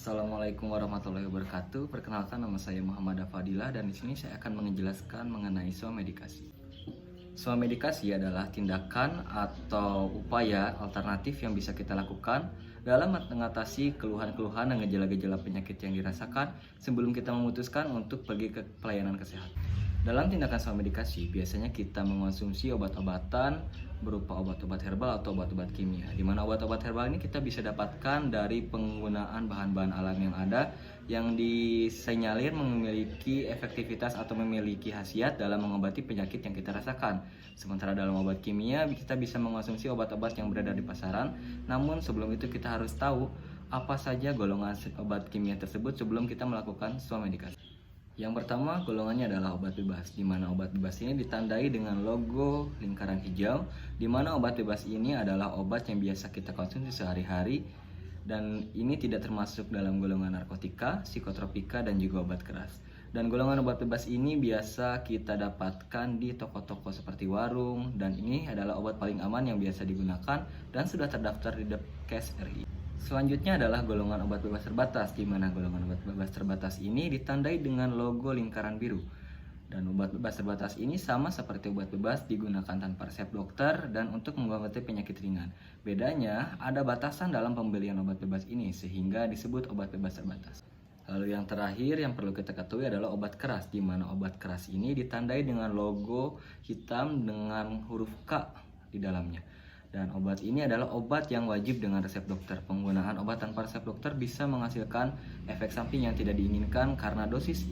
Assalamualaikum warahmatullahi wabarakatuh. Perkenalkan, nama saya Muhammad Fadilah dan di sini saya akan menjelaskan mengenai swamedikasi. Swamedikasi adalah tindakan atau upaya alternatif yang bisa kita lakukan dalam mengatasi keluhan-keluhan dan gejala-gejala penyakit yang dirasakan sebelum kita memutuskan untuk pergi ke pelayanan kesehatan. Dalam tindakan swamedikasi, biasanya kita mengonsumsi obat-obatan berupa obat-obat herbal atau obat-obat kimia. Di mana obat-obat herbal ini kita bisa dapatkan dari penggunaan bahan-bahan alam yang ada yang disinyalir memiliki efektivitas atau memiliki khasiat dalam mengobati penyakit yang kita rasakan. Sementara dalam obat kimia, kita bisa mengonsumsi obat-obat yang beredar di pasaran. Namun sebelum itu kita harus tahu apa saja golongan obat kimia tersebut sebelum kita melakukan swamedikasi. Yang pertama, golongannya adalah obat bebas, di mana obat bebas ini ditandai dengan logo lingkaran hijau, di mana obat bebas ini adalah obat yang biasa kita konsumsi sehari-hari, dan ini tidak termasuk dalam golongan narkotika, psikotropika, dan juga obat keras. Dan golongan obat bebas ini biasa kita dapatkan di toko-toko seperti warung, dan ini adalah obat paling aman yang biasa digunakan dan sudah terdaftar di Depkes RI. Selanjutnya adalah golongan obat bebas terbatas, di mana golongan obat bebas terbatas ini ditandai dengan logo lingkaran biru. Dan obat bebas terbatas ini sama seperti obat bebas digunakan tanpa resep dokter dan untuk mengobati penyakit ringan. Bedanya, ada batasan dalam pembelian obat bebas ini sehingga disebut obat bebas terbatas. Lalu yang terakhir yang perlu kita ketahui adalah obat keras, di mana obat keras ini ditandai dengan logo hitam dengan huruf K di dalamnya. Dan obat ini adalah obat yang wajib dengan resep dokter. Penggunaan obat tanpa resep dokter bisa menghasilkan efek samping yang tidak diinginkan karena dosis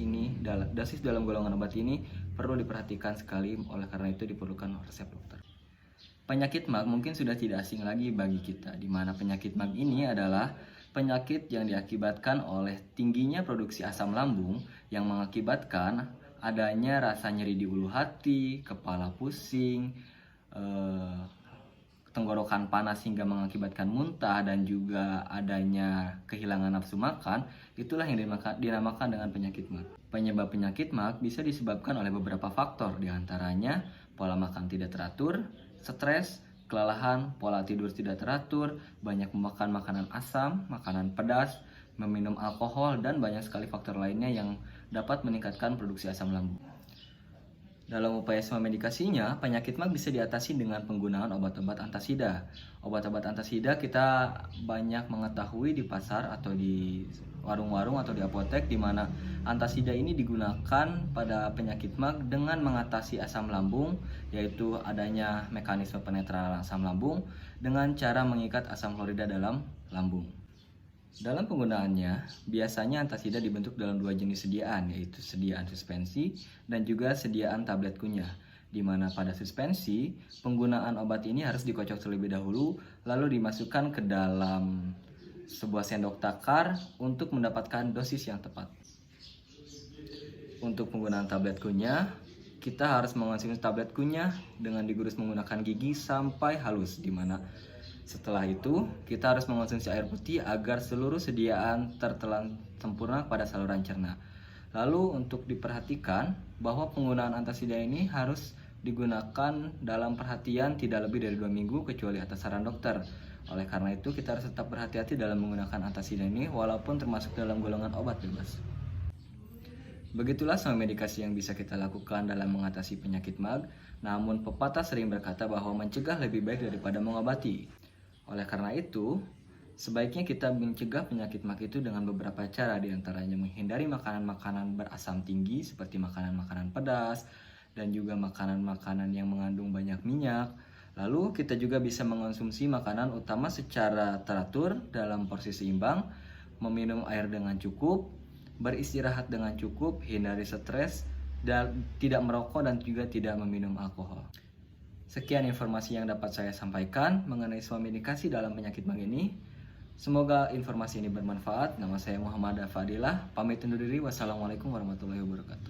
dalam golongan obat ini perlu diperhatikan sekali, oleh karena itu diperlukan resep dokter. Penyakit MAG mungkin sudah tidak asing lagi bagi kita, di mana penyakit MAG ini adalah penyakit yang diakibatkan oleh tingginya produksi asam lambung yang mengakibatkan adanya rasa nyeri di ulu hati, kepala pusing, tenggorokan panas hingga mengakibatkan muntah, dan juga adanya kehilangan nafsu makan. Itulah yang dinamakan dengan penyakit MAG. Penyebab penyakit MAG bisa disebabkan oleh beberapa faktor, diantaranya pola makan tidak teratur, stres, kelelahan, pola tidur tidak teratur, banyak memakan makanan asam, makanan pedas, meminum alkohol, dan banyak sekali faktor lainnya yang dapat meningkatkan produksi asam lambung. Dalam upaya swamedikasinya, penyakit MAG bisa diatasi dengan penggunaan obat-obat antasida. Obat-obat antasida kita banyak mengetahui di pasar atau di warung-warung atau di apotek, di mana antasida ini digunakan pada penyakit MAG dengan mengatasi asam lambung, yaitu adanya mekanisme penetralan asam lambung dengan cara mengikat asam klorida dalam lambung. Dalam penggunaannya, biasanya antasida dibentuk dalam dua jenis sediaan, yaitu sediaan suspensi dan juga sediaan tablet kunyah. Di mana pada suspensi, penggunaan obat ini harus dikocok terlebih dahulu, lalu dimasukkan ke dalam sebuah sendok takar untuk mendapatkan dosis yang tepat. Untuk penggunaan tablet kunyah, kita harus mengonsumsi tablet kunyah dengan digurus menggunakan gigi sampai halus, di mana setelah itu, kita harus mengonsumsi air putih agar seluruh sediaan tertelan sempurna pada saluran cerna. Lalu untuk diperhatikan bahwa penggunaan antasida ini harus digunakan dalam perhatian tidak lebih dari 2 minggu kecuali atas saran dokter. Oleh karena itu, kita harus tetap berhati-hati dalam menggunakan antasida ini walaupun termasuk dalam golongan obat bebas. Begitulah swamedikasi yang bisa kita lakukan dalam mengatasi penyakit MAG. Namun pepatah sering berkata bahwa mencegah lebih baik daripada mengobati. Oleh karena itu, sebaiknya kita mencegah penyakit MAG itu dengan beberapa cara, diantaranya menghindari makanan-makanan berasam tinggi seperti makanan-makanan pedas dan juga makanan-makanan yang mengandung banyak minyak. Lalu kita juga bisa mengonsumsi makanan utama secara teratur dalam porsi seimbang, meminum air dengan cukup, beristirahat dengan cukup, hindari stres, dan tidak merokok dan juga tidak meminum alkohol. Sekian informasi yang dapat saya sampaikan mengenai swamedikasi dalam penyakit MAG ini. Semoga informasi ini bermanfaat. Nama saya Muhammad Fadilah. Pamit undur diri. Wassalamualaikum warahmatullahi wabarakatuh.